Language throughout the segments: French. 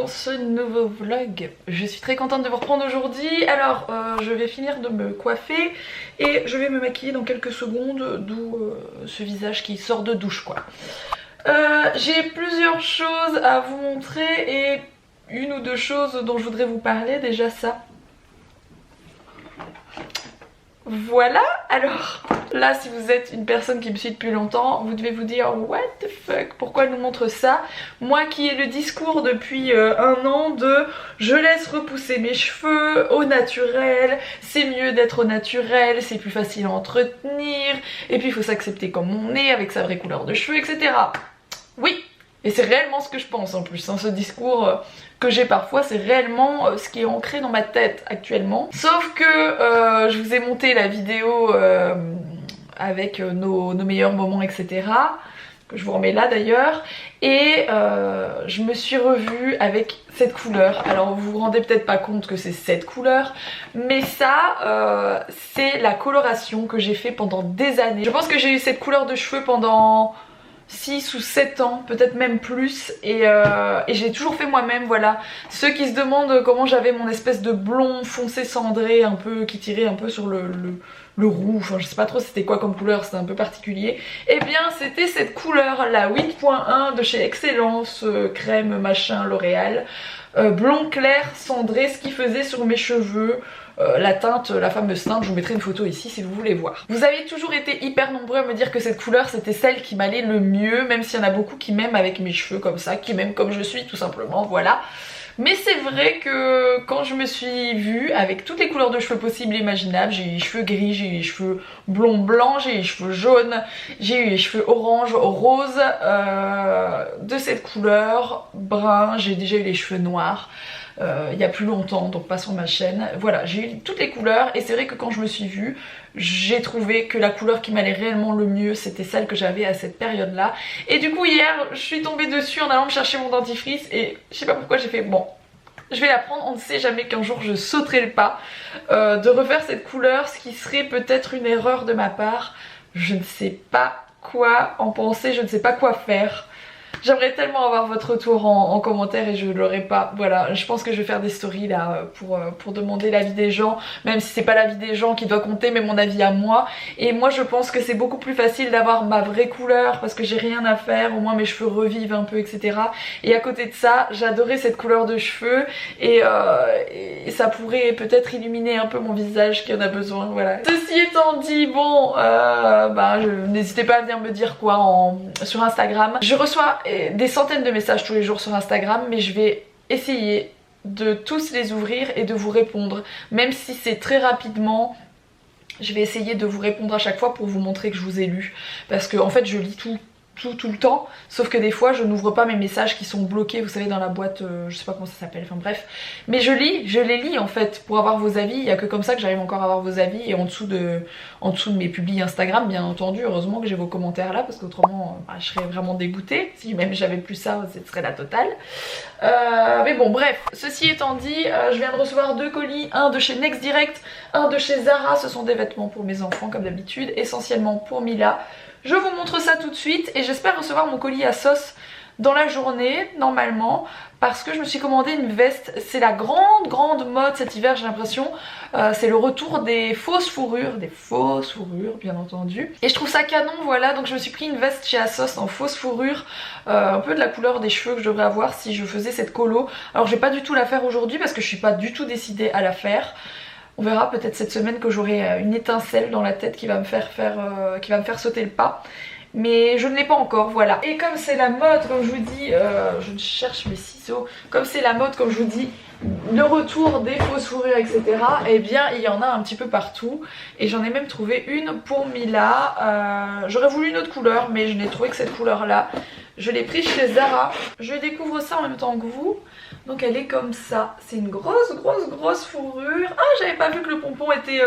ce nouveau vlog. Je suis très contente de vous reprendre aujourd'hui. Alors je vais finir de me coiffer et je vais me maquiller dans quelques secondes, d'où ce visage qui sort de douche quoi. J'ai plusieurs choses à vous montrer et une ou deux choses dont je voudrais vous parler. Déjà ça. Voilà, alors là si vous êtes une personne qui me suit depuis longtemps, vous devez vous dire what the fuck, pourquoi elle nous montre ça? Moi qui ai le discours depuis un an de je laisse repousser mes cheveux au naturel, c'est mieux d'être au naturel, c'est plus facile à entretenir, et puis il faut s'accepter comme on est avec sa vraie couleur de cheveux, etc. Oui, et c'est réellement ce que je pense en plus, hein, ce discours que j'ai parfois, c'est réellement ce qui est ancré dans ma tête actuellement. Sauf que je vous ai monté la vidéo avec nos meilleurs moments, etc. Que je vous remets là d'ailleurs. Et je me suis revue avec cette couleur. Alors vous vous rendez peut-être pas compte que c'est cette couleur, mais ça, c'est la coloration que j'ai fait pendant des années. Je pense que j'ai eu cette couleur de cheveux pendant 6 ou 7 ans, peut-être même plus, et j'ai toujours fait moi-même, voilà. Ceux qui se demandent comment j'avais mon espèce de blond foncé cendré, un peu qui tirait un peu sur le roux, enfin je sais pas trop c'était quoi comme couleur, c'était un peu particulier. Et bien c'était cette couleur, la 8.1 de chez Excellence, crème machin L'Oréal, blond clair cendré, ce qui faisait sur mes cheveux. La teinte, la fameuse teinte, je vous mettrai une photo ici si vous voulez voir. Vous avez toujours été hyper nombreux à me dire que cette couleur c'était celle qui m'allait le mieux, même s'il y en a beaucoup qui m'aiment avec mes cheveux comme ça, qui m'aiment comme je suis tout simplement, voilà. Mais c'est vrai que quand je me suis vue avec toutes les couleurs de cheveux possibles et imaginables, j'ai eu les cheveux gris, j'ai eu les cheveux blond blanc, j'ai eu les cheveux jaunes, j'ai eu les cheveux orange, rose, de cette couleur, brun, j'ai déjà eu les cheveux noirs. Il y a plus longtemps, donc pas sur ma chaîne. Voilà, j'ai eu toutes les couleurs et c'est vrai que quand je me suis vue, j'ai trouvé que la couleur qui m'allait réellement le mieux, c'était celle que j'avais à cette période-là. Et du coup hier, je suis tombée dessus en allant me chercher mon dentifrice et je sais pas pourquoi j'ai fait bon, je vais la prendre, on ne sait jamais qu'un jour je sauterai le pas de refaire cette couleur, ce qui serait peut-être une erreur de ma part. Je ne sais pas quoi en penser, je ne sais pas quoi faire. J'aimerais tellement avoir votre retour en commentaire et je l'aurai pas. Voilà, je pense que je vais faire des stories là pour demander l'avis des gens, même si c'est pas l'avis des gens qui doit compter, mais mon avis à moi. Et moi je pense que c'est beaucoup plus facile d'avoir ma vraie couleur parce que j'ai rien à faire, au moins mes cheveux revivent un peu, etc. Et à côté de ça, j'adorais cette couleur de cheveux et ça pourrait peut-être illuminer un peu mon visage qui en a besoin, voilà. Ceci étant dit, bon, n'hésitez pas à venir me dire quoi sur Instagram. Je reçois des centaines de messages tous les jours sur Instagram, mais je vais essayer de tous les ouvrir et de vous répondre, même si c'est très rapidement. Je vais essayer de vous répondre à chaque fois pour vous montrer que je vous ai lu, parce que en fait je lis tout le temps, sauf que des fois je n'ouvre pas mes messages qui sont bloqués, vous savez, dans la boîte, je sais pas comment ça s'appelle, enfin bref, mais je les lis en fait pour avoir vos avis. Il y a que comme ça que j'arrive encore à avoir vos avis, et en dessous de mes publis Instagram bien entendu. Heureusement que j'ai vos commentaires là, parce qu'autrement je serais vraiment dégoûtée. Si même j'avais plus ça, ce serait la totale. Mais bon bref, ceci étant dit, je viens de recevoir 2 colis, un de chez Next Direct, un de chez Zara. Ce sont des vêtements pour mes enfants comme d'habitude, essentiellement pour Mila. Je vous montre ça tout de suite et j'espère recevoir mon colis à sauce dans la journée normalement, parce que je me suis commandé une veste. C'est la grande mode cet hiver, j'ai l'impression. C'est le retour des fausses fourrures bien entendu, et je trouve ça canon, voilà. Donc je me suis pris une veste chez ASOS en fausse fourrure, un peu de la couleur des cheveux que je devrais avoir si je faisais cette colo. Alors je vais pas du tout la faire aujourd'hui parce que je suis pas du tout décidée à la faire. On verra peut-être cette semaine que j'aurai une étincelle dans la tête qui va me faire sauter le pas. Mais je ne l'ai pas encore, voilà. Et comme c'est la mode, comme je vous dis, je cherche mes ciseaux. Comme c'est la mode, comme je vous dis, le retour des fausses fourrures, etc. Eh bien, il y en a un petit peu partout. Et j'en ai même trouvé une pour Mila. J'aurais voulu une autre couleur, mais je n'ai trouvé que cette couleur-là. Je l'ai prise chez Zara. Je découvre ça en même temps que vous. Donc elle est comme ça. C'est une grosse fourrure. Ah, j'avais pas vu que le pompon était...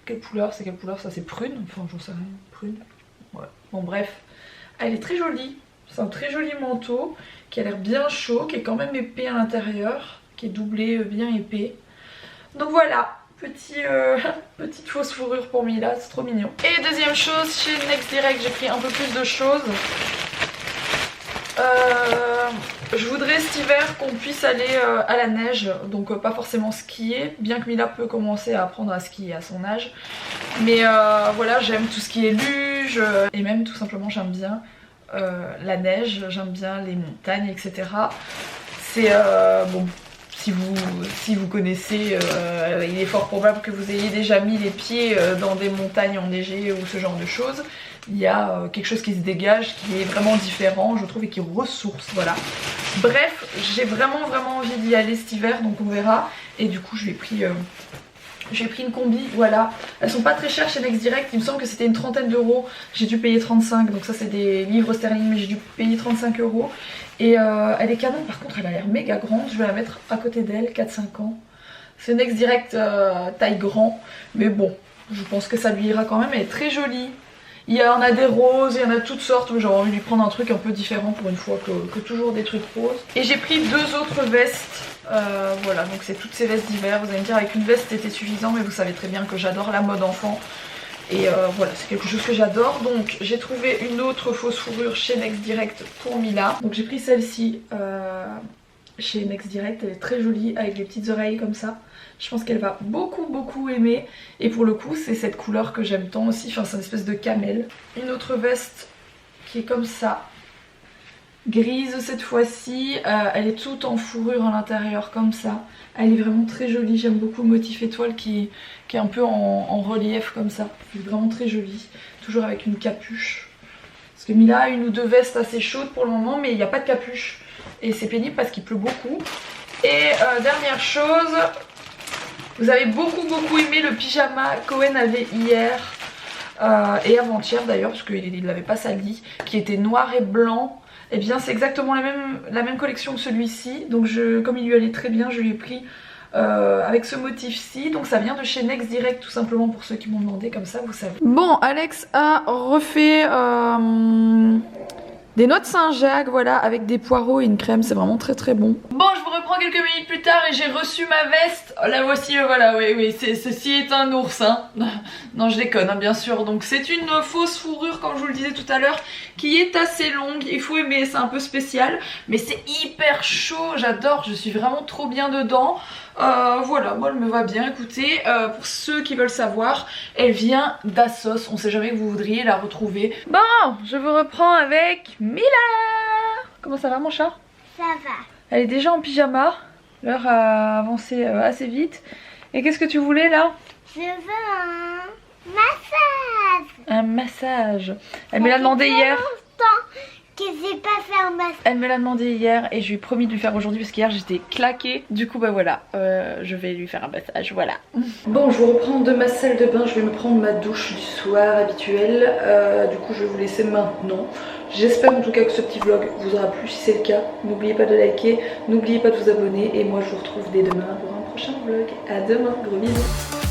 quelle couleur? C'est quelle couleur ça? C'est prune? Enfin, j'en sais rien. Prune? Ouais. Bon, bref. Elle est très jolie. C'est un très joli manteau qui a l'air bien chaud, qui est quand même épais à l'intérieur, qui est doublé bien épais. Donc voilà. Petite fausse fourrure pour Mila, c'est trop mignon. Et deuxième chose, chez Next Direct, j'ai pris un peu plus de choses. Je voudrais cet hiver qu'on puisse aller à la neige, donc pas forcément skier, bien que Mila peut commencer à apprendre à skier à son âge. Mais voilà, j'aime tout ce qui est luge, et même tout simplement j'aime bien la neige, j'aime bien les montagnes, etc. C'est bon, si vous connaissez, il est fort probable que vous ayez déjà mis les pieds dans des montagnes enneigées ou ce genre de choses. Il y a quelque chose qui se dégage, qui est vraiment différent, je trouve, et qui ressource, voilà. Bref, j'ai vraiment envie d'y aller cet hiver, donc on verra. Et du coup, j'ai pris une combi, voilà. Elles sont pas très chères chez Next Direct, il me semble que c'était une trentaine d'euros. J'ai dû payer 35, donc ça c'est des livres sterling, mais j'ai dû payer 35 euros. Et elle est canon, par contre elle a l'air méga grande, je vais la mettre à côté d'elle, 4-5 ans. C'est Next Direct taille grand, mais bon, je pense que ça lui ira quand même, elle est très jolie. Il y en a des roses, il y en a toutes sortes, mais j'ai envie de lui prendre un truc un peu différent pour une fois que toujours des trucs roses. Et j'ai pris 2 autres vestes, voilà, donc c'est toutes ces vestes d'hiver. Vous allez me dire avec une veste c'était suffisant, mais vous savez très bien que j'adore la mode enfant. Et voilà, c'est quelque chose que j'adore. Donc j'ai trouvé une autre fausse fourrure chez Next Direct pour Mila. Donc j'ai pris celle-ci chez Next Direct, elle est très jolie avec les petites oreilles comme ça. Je pense qu'elle va beaucoup aimer. Et pour le coup c'est cette couleur que j'aime tant aussi, enfin c'est une espèce de camel. Une autre veste qui est comme ça, grise cette fois-ci, elle est toute en fourrure à l'intérieur comme ça. Elle est vraiment très jolie, j'aime beaucoup le motif étoile qui est un peu en relief comme ça. Elle est vraiment très jolie, toujours avec une capuche. Parce que Mila a une ou 2 vestes assez chaudes pour le moment, mais il n'y a pas de capuche. Et c'est pénible parce qu'il pleut beaucoup. Et dernière chose, vous avez beaucoup aimé le pyjama qu'Owen avait hier et avant-hier d'ailleurs, parce qu'il ne l'avait pas sali, qui était noir et blanc. Et bien c'est exactement la même collection que celui-ci. Donc comme il lui allait très bien, je lui ai pris avec ce motif-ci. Donc ça vient de chez Next Direct tout simplement pour ceux qui m'ont demandé, comme ça vous savez. Bon, Alex a refait des noix de Saint-Jacques, voilà, avec des poireaux et une crème, c'est vraiment très bon. Bon, je vous reprends quelques minutes plus tard et j'ai reçu ma veste. La voici, voilà, oui, ceci est un ours, hein. Non, je déconne, hein, bien sûr. Donc c'est une fausse fourrure, comme je vous le disais tout à l'heure, qui est assez longue. Il faut aimer, c'est un peu spécial, mais c'est hyper chaud, j'adore, je suis vraiment trop bien dedans. Voilà, moi elle me va bien. Écoutez, pour ceux qui veulent savoir, elle vient d'Assos. On sait jamais que vous voudriez la retrouver. Bon, je vous reprends avec Mila. Comment ça va mon chat? Ça va. Elle est déjà en pyjama. L'heure a avancé assez vite. Et qu'est-ce que tu voulais là? Je veux un massage. Un massage. Elle me l'a demandé hier. Que j'ai pas fait un massage. Elle me l'a demandé hier et je lui ai promis de lui faire aujourd'hui parce qu'hier j'étais claquée. Du coup bah voilà, je vais lui faire un massage, voilà. Bon, je vous reprends de ma salle de bain, je vais me prendre ma douche du soir habituelle. Du coup je vais vous laisser maintenant. J'espère en tout cas que ce petit vlog vous aura plu. Si c'est le cas, n'oubliez pas de liker, n'oubliez pas de vous abonner. Et moi je vous retrouve dès demain pour un prochain vlog. À demain, gros bisous.